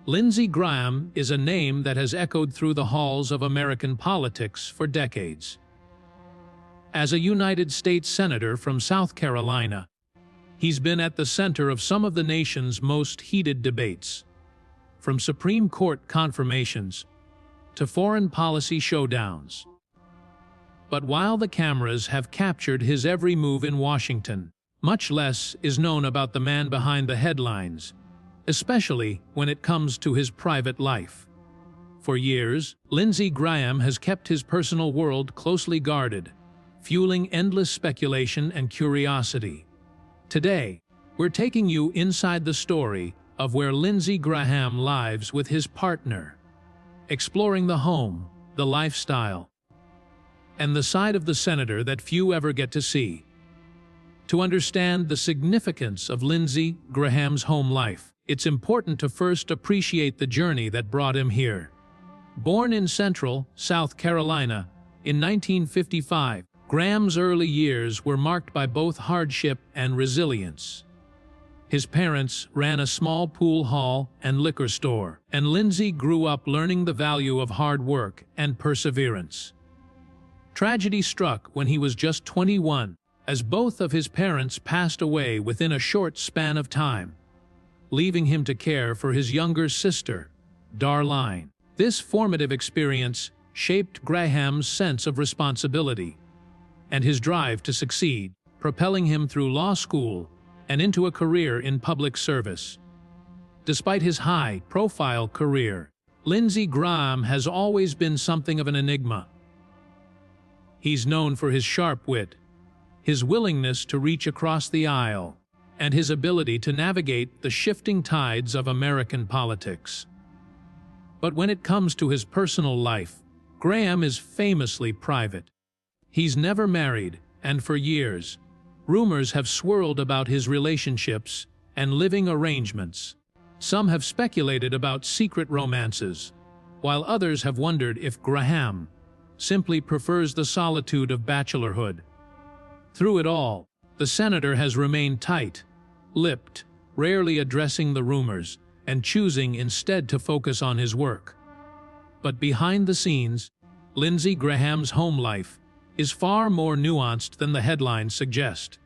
Lindsey Graham is a name that has echoed through the halls of American politics for decades. As a United States Senator from South Carolina, he's been at the center of some of the nation's most heated debates, from Supreme Court confirmations to foreign policy showdowns. But while the cameras have captured his every move in Washington, much less is known about the man behind the headlines, especially when it comes to his private life. For years, Lindsey Graham has kept his personal world closely guarded, fueling endless speculation and curiosity. Today, we're taking you inside the story of where Lindsey Graham lives with his partner, exploring the home, the lifestyle, and the side of the senator that few ever get to see. To understand the significance of Lindsey Graham's home life, it's important to first appreciate the journey that brought him here. Born in Central, South Carolina, in 1955, Graham's early years were marked by both hardship and resilience. His parents ran a small pool hall and liquor store, and Lindsey grew up learning the value of hard work and perseverance. Tragedy struck when he was just 21, as both of his parents passed away within a short span of time, leaving him to care for his younger sister, Darline. This formative experience shaped Graham's sense of responsibility and his drive to succeed, propelling him through law school and into a career in public service. Despite his high-profile career, Lindsey Graham has always been something of an enigma. He's known for his sharp wit, his willingness to reach across the aisle, and his ability to navigate the shifting tides of American politics. But when it comes to his personal life, Graham is famously private. He's never married, and for years, rumors have swirled about his relationships and living arrangements. Some have speculated about secret romances, while others have wondered if Graham simply prefers the solitude of bachelorhood. Through it all, the senator has remained tight-lipped, rarely addressing the rumors and choosing instead to focus on his work. But behind the scenes, Lindsey Graham's home life is far more nuanced than the headlines suggest.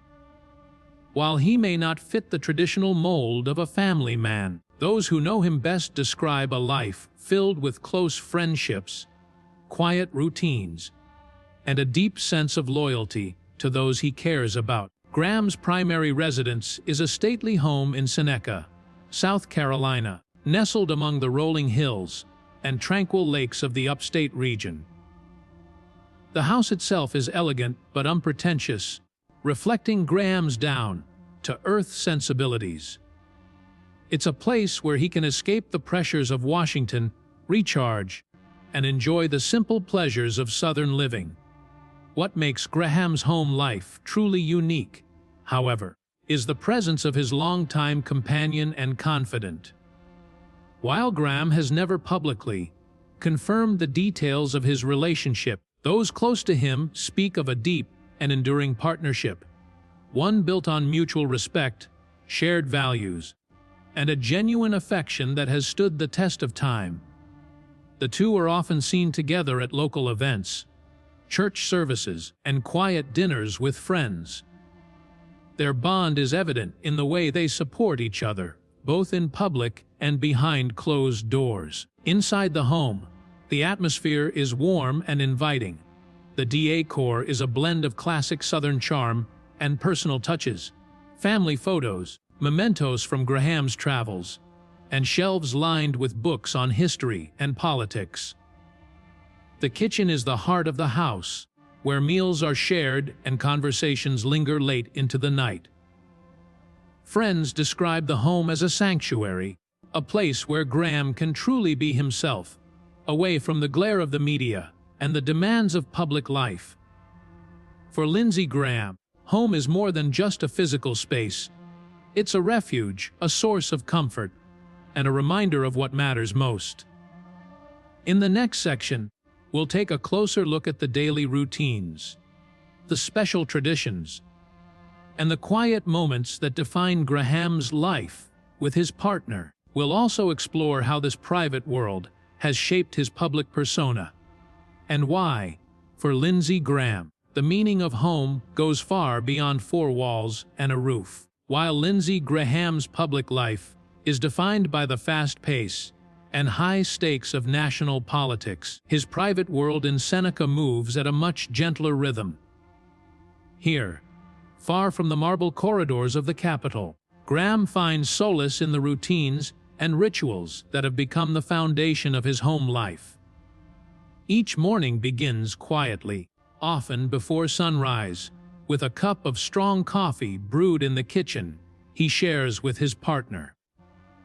While he may not fit the traditional mold of a family man, those who know him best describe a life filled with close friendships, quiet routines, and a deep sense of loyalty to those he cares about. Graham's primary residence is a stately home in Seneca, South Carolina, nestled among the rolling hills and tranquil lakes of the upstate region. The house itself is elegant but unpretentious, reflecting Graham's down-to-earth sensibilities. It's a place where he can escape the pressures of Washington, recharge, and enjoy the simple pleasures of Southern living. What makes Graham's home life truly unique, however, is the presence of his longtime companion and confidant. While Graham has never publicly confirmed the details of his relationship, those close to him speak of a deep and enduring partnership, one built on mutual respect, shared values, and a genuine affection that has stood the test of time. The two are often seen together at local events, church services, and quiet dinners with friends. Their bond is evident in the way they support each other, both in public and behind closed doors. Inside the home, the atmosphere is warm and inviting. The decor is a blend of classic Southern charm and personal touches. Family photos, mementos from Graham's travels, and shelves lined with books on history and politics. The kitchen is the heart of the house, where meals are shared and conversations linger late into the night. Friends describe the home as a sanctuary, a place where Graham can truly be himself, away from the glare of the media and the demands of public life. For Lindsey Graham, home is more than just a physical space. It's a refuge, a source of comfort, and a reminder of what matters most. In the next section, we'll take a closer look at the daily routines, the special traditions, and the quiet moments that define Graham's life with his partner. We'll also explore how this private world has shaped his public persona, and why, for Lindsey Graham, the meaning of home goes far beyond four walls and a roof. While Lindsey Graham's public life is defined by the fast pace and high stakes of national politics, his private world in Seneca moves at a much gentler rhythm. Here, far from the marble corridors of the capital, Graham finds solace in the routines and rituals that have become the foundation of his home life. Each morning begins quietly, often before sunrise, with a cup of strong coffee brewed in the kitchen he shares with his partner.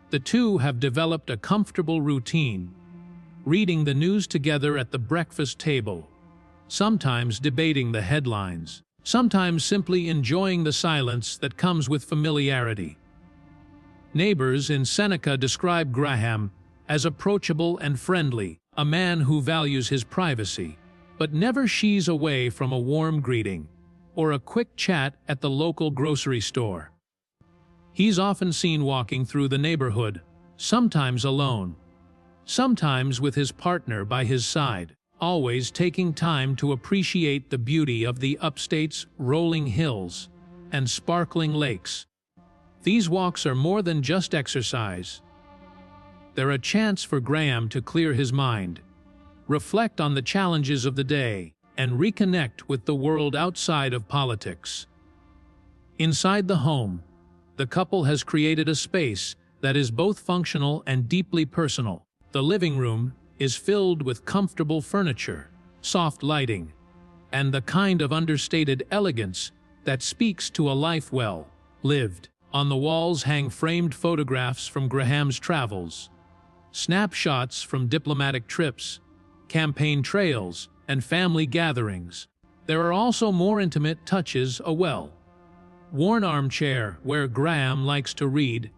The two have developed a comfortable routine, reading the news together at the breakfast table, sometimes debating the headlines, sometimes simply enjoying the silence that comes with familiarity. Neighbors in Seneca describe Graham as approachable and friendly, a man who values his privacy, but never shies away from a warm greeting or a quick chat at the local grocery store. He's often seen walking through the neighborhood, sometimes alone, sometimes with his partner by his side, always taking time to appreciate the beauty of the upstate's rolling hills and sparkling lakes. These walks are more than just exercise. They're a chance for Graham to clear his mind, reflect on the challenges of the day, and reconnect with the world outside of politics. Inside the home, the couple has created a space that is both functional and deeply personal. The living room is filled with comfortable furniture, soft lighting, and the kind of understated elegance that speaks to a life well lived. On the walls hang framed photographs from Graham's travels, snapshots from diplomatic trips, campaign trails, and family gatherings. There are also more intimate touches: a well-worn armchair where Graham likes to read,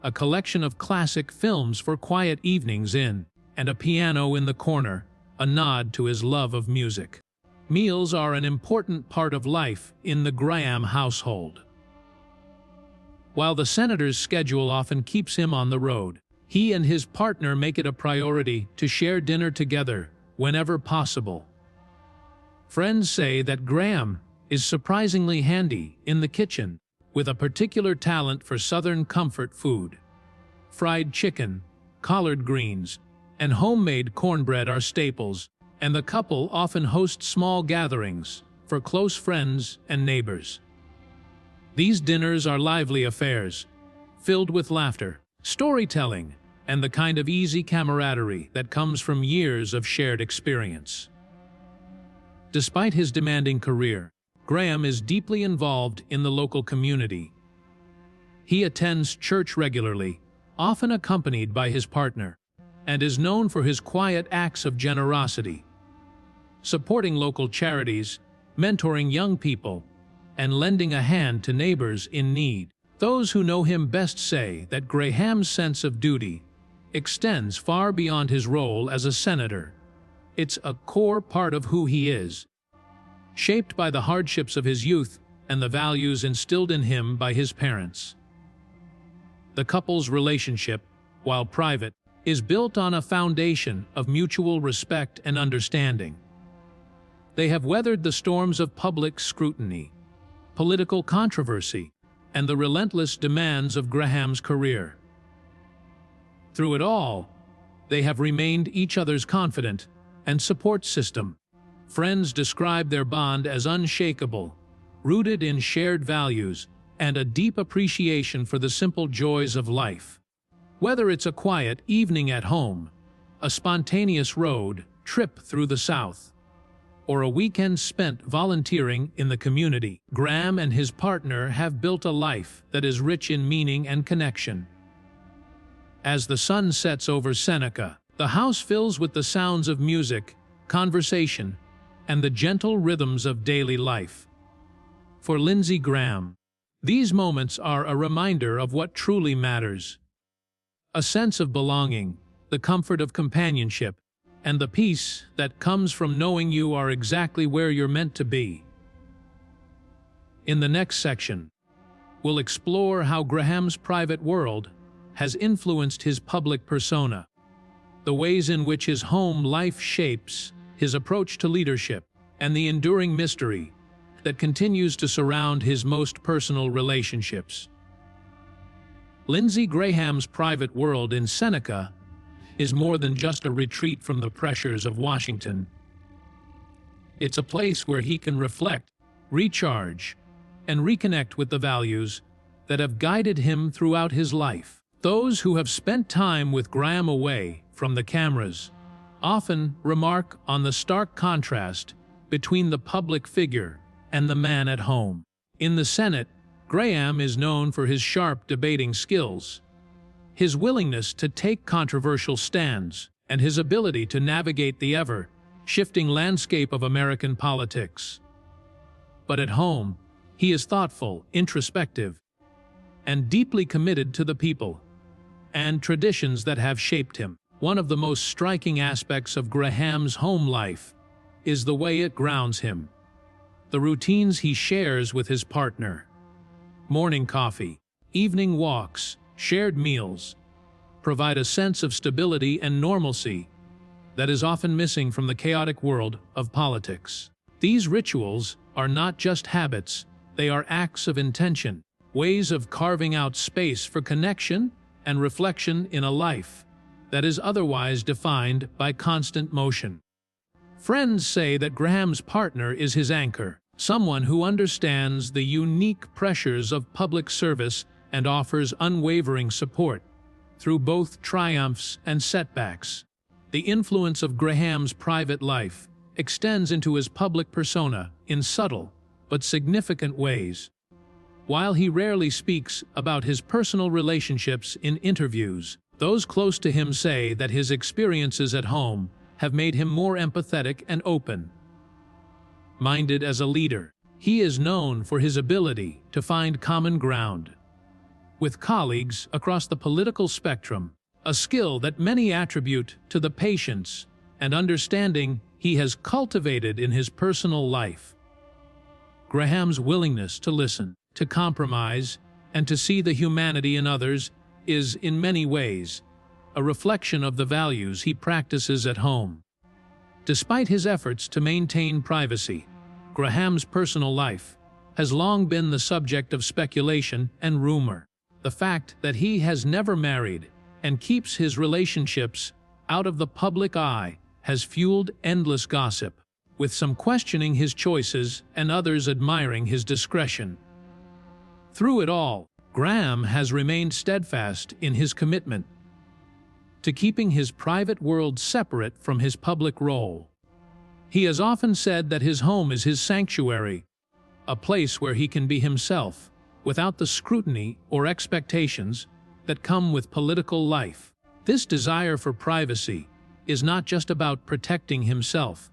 a collection of classic films for quiet evenings in, and a piano in the corner, a nod to his love of music. Meals are an important part of life in the Graham household. While the senator's schedule often keeps him on the road, he and his partner make it a priority to share dinner together whenever possible. Friends say that Graham is surprisingly handy in the kitchen, with a particular talent for Southern comfort food. Fried chicken, collard greens, and homemade cornbread are staples, and the couple often hosts small gatherings for close friends and neighbors. These dinners are lively affairs, filled with laughter, storytelling, and the kind of easy camaraderie that comes from years of shared experience. Despite his demanding career, Graham is deeply involved in the local community. He attends church regularly, often accompanied by his partner, and is known for his quiet acts of generosity, supporting local charities, mentoring young people, and lending a hand to neighbors in need. Those who know him best say that Graham's sense of duty extends far beyond his role as a senator. It's a core part of who he is, shaped by the hardships of his youth and the values instilled in him by his parents. The couple's relationship, while private, is built on a foundation of mutual respect and understanding. They have weathered the storms of public scrutiny, political controversy, and the relentless demands of Graham's career. Through it all, they have remained each other's confidant and support system. Friends describe their bond as unshakable, rooted in shared values and a deep appreciation for the simple joys of life. Whether it's a quiet evening at home, a spontaneous road trip through the South, or a weekend spent volunteering in the community, Graham and his partner have built a life that is rich in meaning and connection. As the sun sets over Seneca, the house fills with the sounds of music, conversation, and the gentle rhythms of daily life. For Lindsey Graham, these moments are a reminder of what truly matters: a sense of belonging, the comfort of companionship, and the peace that comes from knowing you are exactly where you're meant to be. In the next section, we'll explore how Graham's private world has influenced his public persona, the ways in which his home life shapes his approach to leadership, and the enduring mystery that continues to surround his most personal relationships. Lindsey Graham's private world in Seneca is more than just a retreat from the pressures of Washington. It's a place where he can reflect, recharge, and reconnect with the values that have guided him throughout his life. Those who have spent time with Graham away from the cameras often remark on the stark contrast between the public figure and the man at home. In the Senate, Graham is known for his sharp debating skills, his willingness to take controversial stands, and his ability to navigate the ever-shifting landscape of American politics. But at home, he is thoughtful, introspective, and deeply committed to the people and traditions that have shaped him. One of the most striking aspects of Graham's home life is the way it grounds him. The routines he shares with his partner, morning coffee, evening walks, shared meals, provide a sense of stability and normalcy that is often missing from the chaotic world of politics. These rituals are not just habits, they are acts of intention, ways of carving out space for connection and reflection in a life that is otherwise defined by constant motion. Friends say that Graham's partner is his anchor, someone who understands the unique pressures of public service and offers unwavering support through both triumphs and setbacks. The influence of Graham's private life extends into his public persona in subtle but significant ways. While he rarely speaks about his personal relationships in interviews, those close to him say that his experiences at home have made him more empathetic and open-minded as a leader. He is known for his ability to find common ground with colleagues across the political spectrum, a skill that many attribute to the patience and understanding he has cultivated in his personal life. Graham's willingness to listen, to compromise, and to see the humanity in others is, in many ways, a reflection of the values he practices at home. Despite his efforts to maintain privacy, Graham's personal life has long been the subject of speculation and rumor. The fact that he has never married and keeps his relationships out of the public eye has fueled endless gossip, with some questioning his choices and others admiring his discretion. Through it all, Graham has remained steadfast in his commitment to keeping his private world separate from his public role. He has often said that his home is his sanctuary, a place where he can be himself, without the scrutiny or expectations that come with political life. This desire for privacy is not just about protecting himself.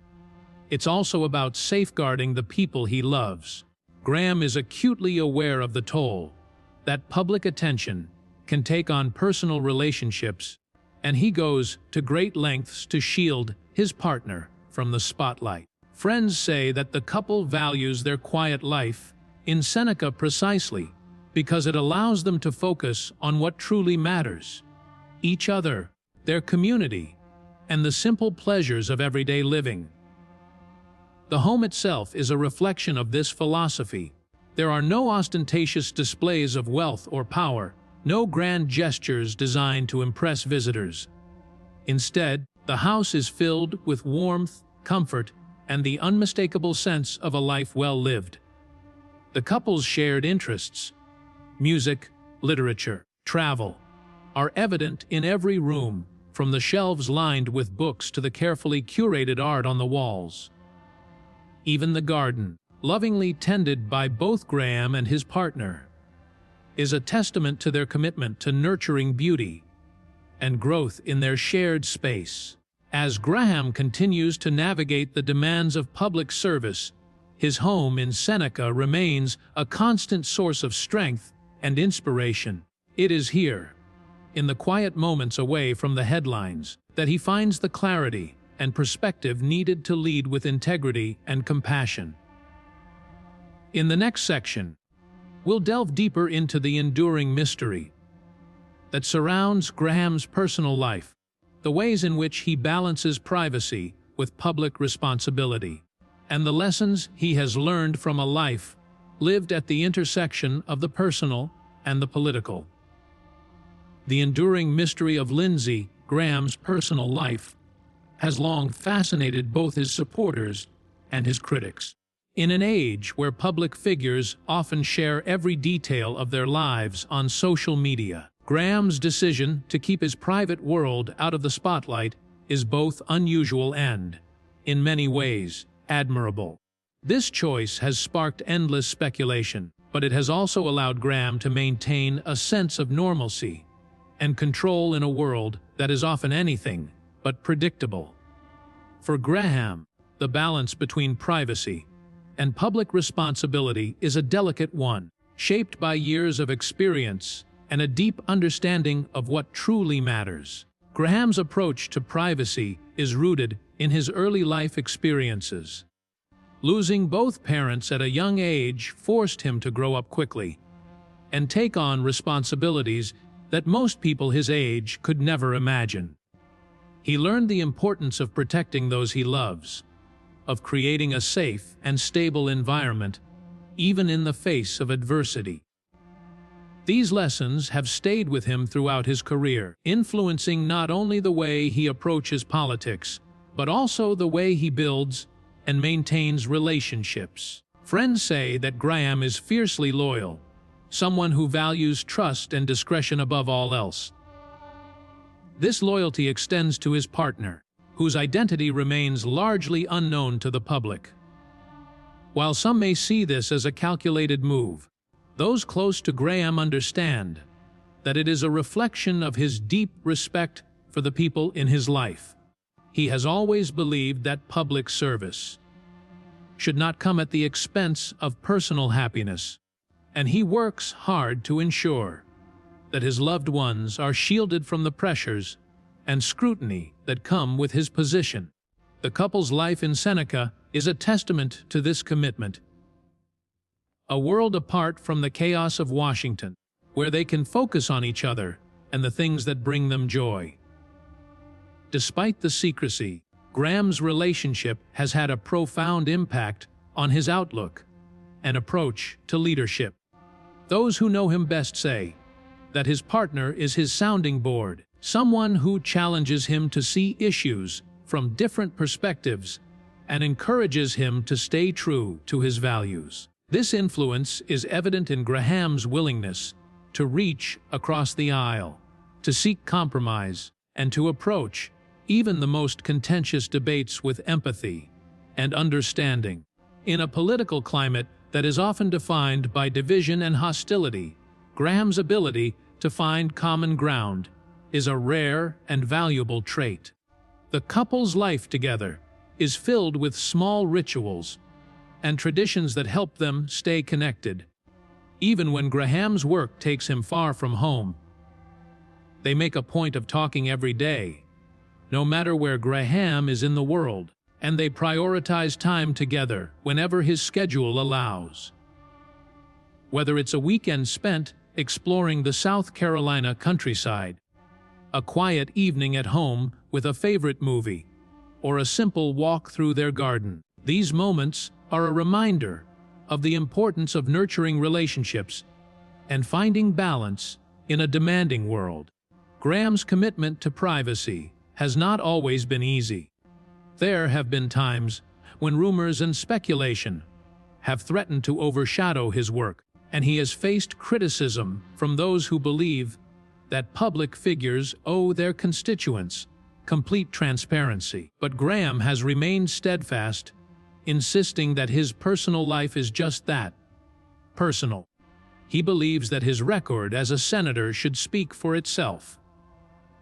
It's also about safeguarding the people he loves. Graham is acutely aware of the toll that public attention can take on personal relationships, and he goes to great lengths to shield his partner from the spotlight. Friends say that the couple values their quiet life in Seneca precisely because it allows them to focus on what truly matters: each other, their community, and the simple pleasures of everyday living. The home itself is a reflection of this philosophy. There are no ostentatious displays of wealth or power, no grand gestures designed to impress visitors. Instead, the house is filled with warmth, comfort, and the unmistakable sense of a life well lived. The couple's shared interests, music, literature, travel, are evident in every room, from the shelves lined with books to the carefully curated art on the walls. Even the garden, lovingly tended by both Graham and his partner, is a testament to their commitment to nurturing beauty and growth in their shared space. As Graham continues to navigate the demands of public service, his home in Seneca remains a constant source of strength and inspiration. It is here, in the quiet moments away from the headlines, that he finds the clarity and perspective needed to lead with integrity and compassion. In the next section, we'll delve deeper into the enduring mystery that surrounds Graham's personal life, the ways in which he balances privacy with public responsibility, and the lessons he has learned from a life lived at the intersection of the personal and the political. The enduring mystery of Lindsey Graham's personal life has long fascinated both his supporters and his critics. In an age where public figures often share every detail of their lives on social media, Graham's decision to keep his private world out of the spotlight is both unusual and, in many ways, admirable. This choice has sparked endless speculation, but it has also allowed Graham to maintain a sense of normalcy and control in a world that is often anything but predictable. For Graham, the balance between privacy and public responsibility is a delicate one, shaped by years of experience and a deep understanding of what truly matters. Graham's approach to privacy is rooted in his early life experiences. Losing both parents at a young age forced him to grow up quickly and take on responsibilities that most people his age could never imagine. He learned the importance of protecting those he loves, of creating a safe and stable environment, even in the face of adversity. These lessons have stayed with him throughout his career, influencing not only the way he approaches politics, but also the way he builds and maintains relationships. Friends say that Graham is fiercely loyal, someone who values trust and discretion above all else. This loyalty extends to his partner, whose identity remains largely unknown to the public. While some may see this as a calculated move, those close to Graham understand that it is a reflection of his deep respect for the people in his life. He has always believed that public service should not come at the expense of personal happiness, and he works hard to ensure that his loved ones are shielded from the pressures and scrutiny that come with his position. The couple's life in Seneca is a testament to this commitment. A world apart from the chaos of Washington, where they can focus on each other and the things that bring them joy. Despite the secrecy, Graham's relationship has had a profound impact on his outlook and approach to leadership. Those who know him best say that his partner is his sounding board, someone who challenges him to see issues from different perspectives and encourages him to stay true to his values. This influence is evident in Graham's willingness to reach across the aisle, to seek compromise, and to approach even the most contentious debates with empathy and understanding. In a political climate that is often defined by division and hostility, Graham's ability to find common ground is a rare and valuable trait. The couple's life together is filled with small rituals and traditions that help them stay connected. Even when Graham's work takes him far from home, they make a point of talking every day, no matter where Graham is in the world, and they prioritize time together whenever his schedule allows. Whether it's a weekend spent exploring the South Carolina countryside, a quiet evening at home with a favorite movie, or a simple walk through their garden, these moments are a reminder of the importance of nurturing relationships and finding balance in a demanding world. Graham's commitment to privacy has not always been easy. There have been times when rumors and speculation have threatened to overshadow his work, and he has faced criticism from those who believe that public figures owe their constituents complete transparency. But Graham has remained steadfast, insisting that his personal life is just that, personal. He believes that his record as a senator should speak for itself,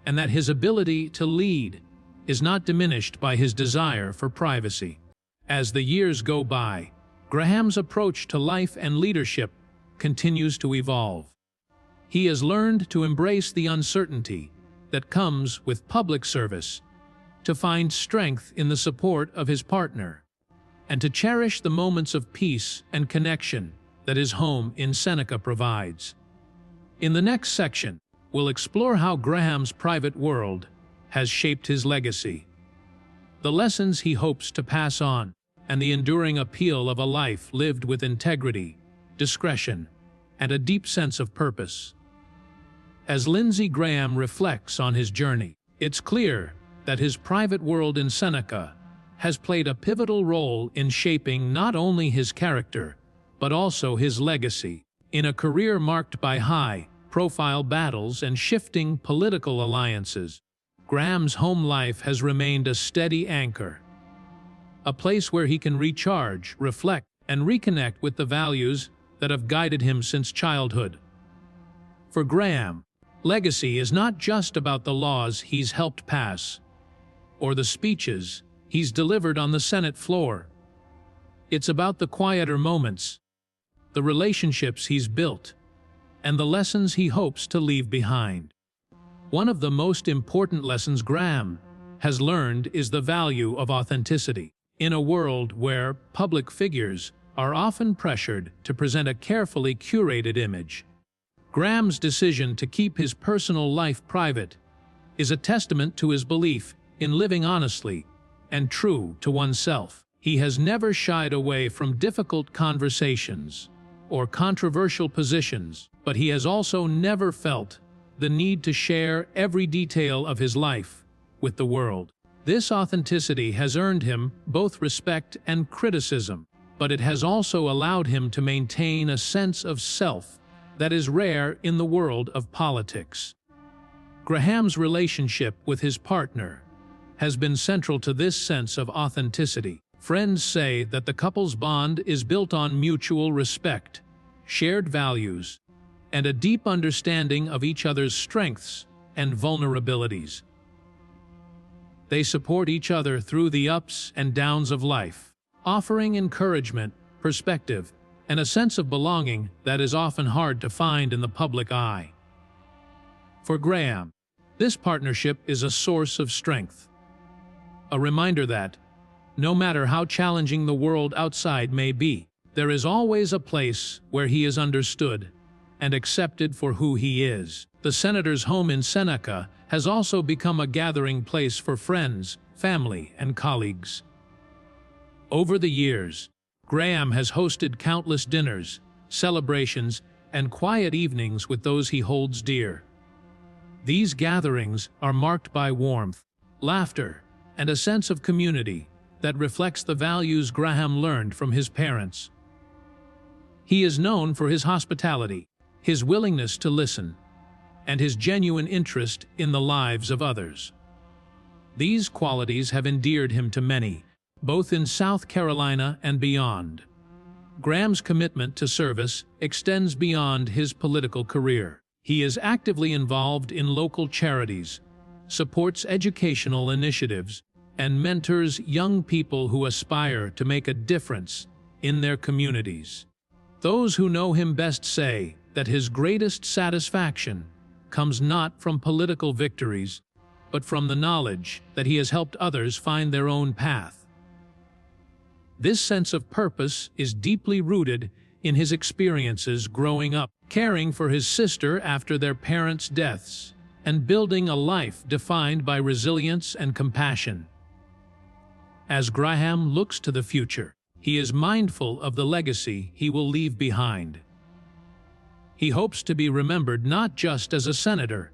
and that his ability to lead is not diminished by his desire for privacy. As the years go by, Graham's approach to life and leadership continues to evolve. He has learned to embrace the uncertainty that comes with public service, to find strength in the support of his partner, and to cherish the moments of peace and connection that his home in Seneca provides. In the next section, we'll explore how Graham's private world has shaped his legacy, the lessons he hopes to pass on, and the enduring appeal of a life lived with integrity, discretion, and a deep sense of purpose. As Lindsey Graham reflects on his journey, it's clear that his private world in Seneca has played a pivotal role in shaping not only his character, but also his legacy. In a career marked by high-profile battles and shifting political alliances, Graham's home life has remained a steady anchor, a place where he can recharge, reflect, and reconnect with the values that have guided him since childhood. For Graham, legacy is not just about the laws he's helped pass, or the speeches he's delivered on the Senate floor. It's about the quieter moments, the relationships he's built, and the lessons he hopes to leave behind. One of the most important lessons Graham has learned is the value of authenticity. In a world where public figures are often pressured to present a carefully curated image, Graham's decision to keep his personal life private is a testament to his belief in living honestly and true to oneself. He has never shied away from difficult conversations or controversial positions, but he has also never felt the need to share every detail of his life with the world. This authenticity has earned him both respect and criticism, but it has also allowed him to maintain a sense of self that is rare in the world of politics. Graham's relationship with his partner has been central to this sense of authenticity. Friends say that the couple's bond is built on mutual respect, shared values, and a deep understanding of each other's strengths and vulnerabilities. They support each other through the ups and downs of life, offering encouragement, perspective, and a sense of belonging that is often hard to find in the public eye. For Graham, this partnership is a source of strength, a reminder that, no matter how challenging the world outside may be, there is always a place where he is understood and accepted for who he is. The senator's home in Seneca has also become a gathering place for friends, family, and colleagues. Over the years, Graham has hosted countless dinners, celebrations, and quiet evenings with those he holds dear. These gatherings are marked by warmth, laughter, and a sense of community that reflects the values Graham learned from his parents. He is known for his hospitality, his willingness to listen, and his genuine interest in the lives of others. These qualities have endeared him to many, both in South Carolina and beyond. Graham's commitment to service extends beyond his political career. He is actively involved in local charities, supports educational initiatives, and mentors young people who aspire to make a difference in their communities. Those who know him best say that his greatest satisfaction comes not from political victories, but from the knowledge that he has helped others find their own path. This sense of purpose is deeply rooted in his experiences growing up, caring for his sister after their parents' deaths, and building a life defined by resilience and compassion. As Graham looks to the future, he is mindful of the legacy he will leave behind. He hopes to be remembered not just as a senator,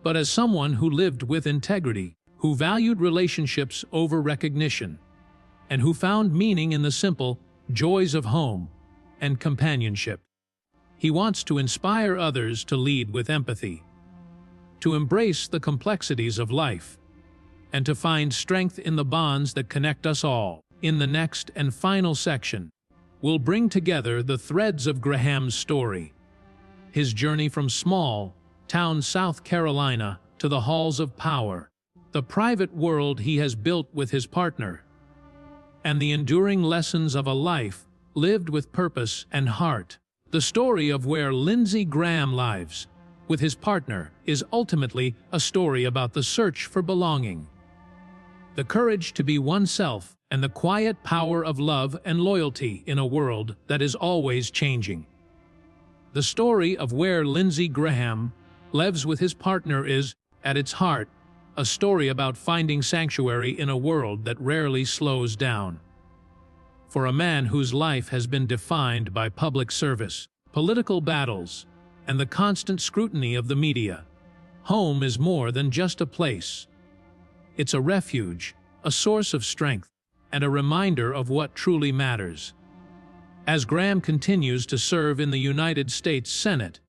but as someone who lived with integrity, who valued relationships over recognition, and who found meaning in the simple joys of home and companionship. He wants to inspire others to lead with empathy, to embrace the complexities of life, and to find strength in the bonds that connect us all. In the next and final section, we'll bring together the threads of Graham's story, his journey from small-town South Carolina to the halls of power, the private world he has built with his partner, and the enduring lessons of a life lived with purpose and heart. The story of where Lindsey Graham lives with his partner is ultimately a story about the search for belonging, the courage to be oneself, and the quiet power of love and loyalty in a world that is always changing. The story of where Lindsey Graham lives with his partner is, at its heart, a story about finding sanctuary in a world that rarely slows down. For a man whose life has been defined by public service, political battles, and the constant scrutiny of the media, home is more than just a place. It's a refuge, a source of strength, and a reminder of what truly matters. As Graham continues to serve in the United States Senate,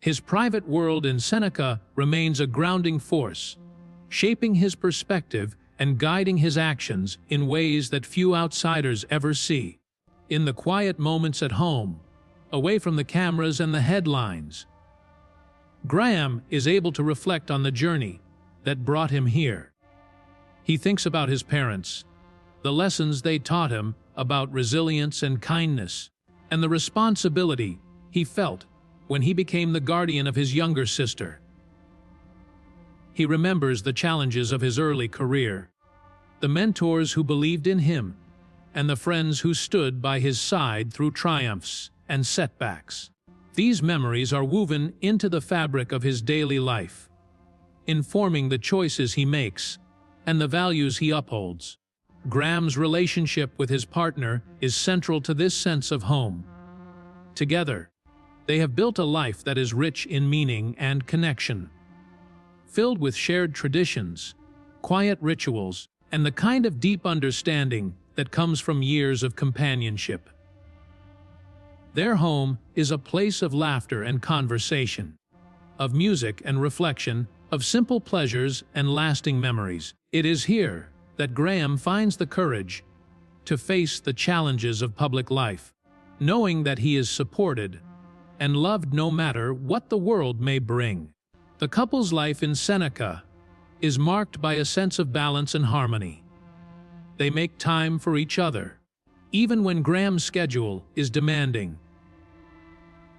his private world in Seneca remains a grounding force, shaping his perspective and guiding his actions in ways that few outsiders ever see. In the quiet moments at home, away from the cameras and the headlines, Graham is able to reflect on the journey that brought him here. He thinks about his parents, the lessons they taught him about resilience and kindness, and the responsibility he felt when he became the guardian of his younger sister. He remembers the challenges of his early career, the mentors who believed in him, and the friends who stood by his side through triumphs and setbacks. These memories are woven into the fabric of his daily life, informing the choices he makes and the values he upholds. Graham's relationship with his partner is central to this sense of home. Together, they have built a life that is rich in meaning and connection, filled with shared traditions, quiet rituals, and the kind of deep understanding that comes from years of companionship. Their home is a place of laughter and conversation, of music and reflection, of simple pleasures and lasting memories. It is here that Graham finds the courage to face the challenges of public life, knowing that he is supported and loved no matter what the world may bring. The couple's life in Seneca is marked by a sense of balance and harmony. They make time for each other, even when Graham's schedule is demanding.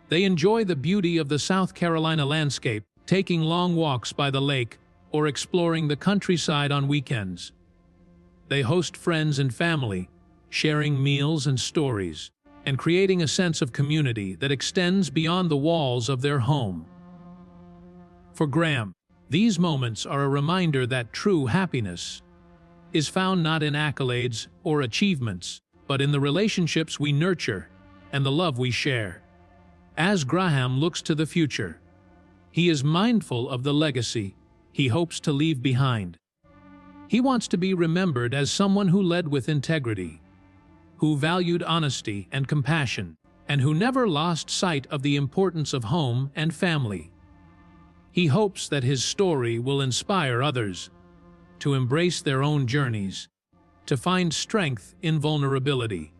They enjoy the beauty of the South Carolina landscape, taking long walks by the lake or exploring the countryside on weekends. They host friends and family, sharing meals and stories, and creating a sense of community that extends beyond the walls of their home. For Graham, these moments are a reminder that true happiness is found not in accolades or achievements, but in the relationships we nurture and the love we share. As Graham looks to the future, he is mindful of the legacy he hopes to leave behind. He wants to be remembered as someone who led with integrity, who valued honesty and compassion, and who never lost sight of the importance of home and family. He hopes that his story will inspire others to embrace their own journeys, to find strength in vulnerability,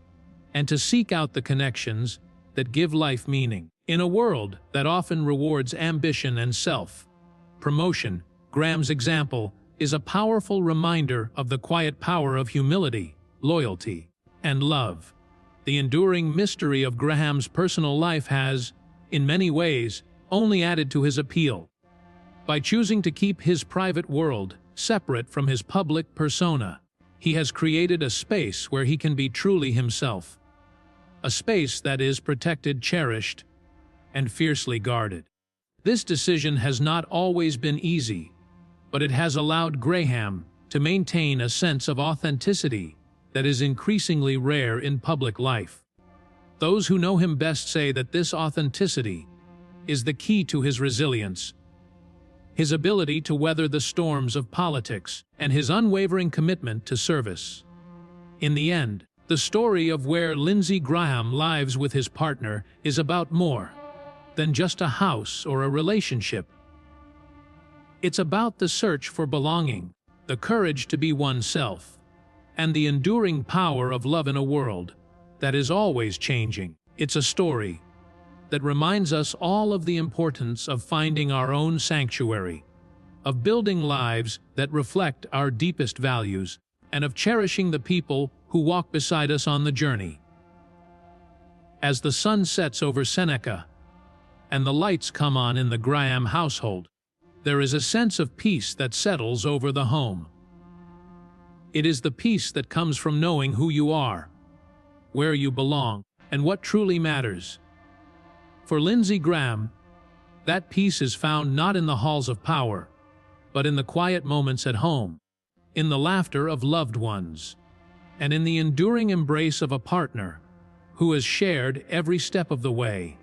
and to seek out the connections that give life meaning. In a world that often rewards ambition and self-promotion, Graham's example is a powerful reminder of the quiet power of humility, loyalty, and love. The enduring mystery of Graham's personal life has, in many ways, only added to his appeal. By choosing to keep his private world separate from his public persona, he has created a space where he can be truly himself. A space that is protected, cherished, and fiercely guarded. This decision has not always been easy, but it has allowed Graham to maintain a sense of authenticity that is increasingly rare in public life. Those who know him best say that this authenticity is the key to his resilience, his ability to weather the storms of politics, and his unwavering commitment to service. In the end, the story of where Lindsey Graham lives with his partner is about more than just a house or a relationship. It's about the search for belonging, the courage to be oneself, and the enduring power of love in a world that is always changing. It's a story that reminds us all of the importance of finding our own sanctuary, of building lives that reflect our deepest values, and of cherishing the people who walk beside us on the journey. As the sun sets over Seneca and the lights come on in the Graham household, there is a sense of peace that settles over the home. It is the peace that comes from knowing who you are, where you belong, and what truly matters. For Lindsey Graham, That peace is found not in the halls of power, but in the quiet moments at home, in the laughter of loved ones, and in the enduring embrace of a partner who has shared every step of the way.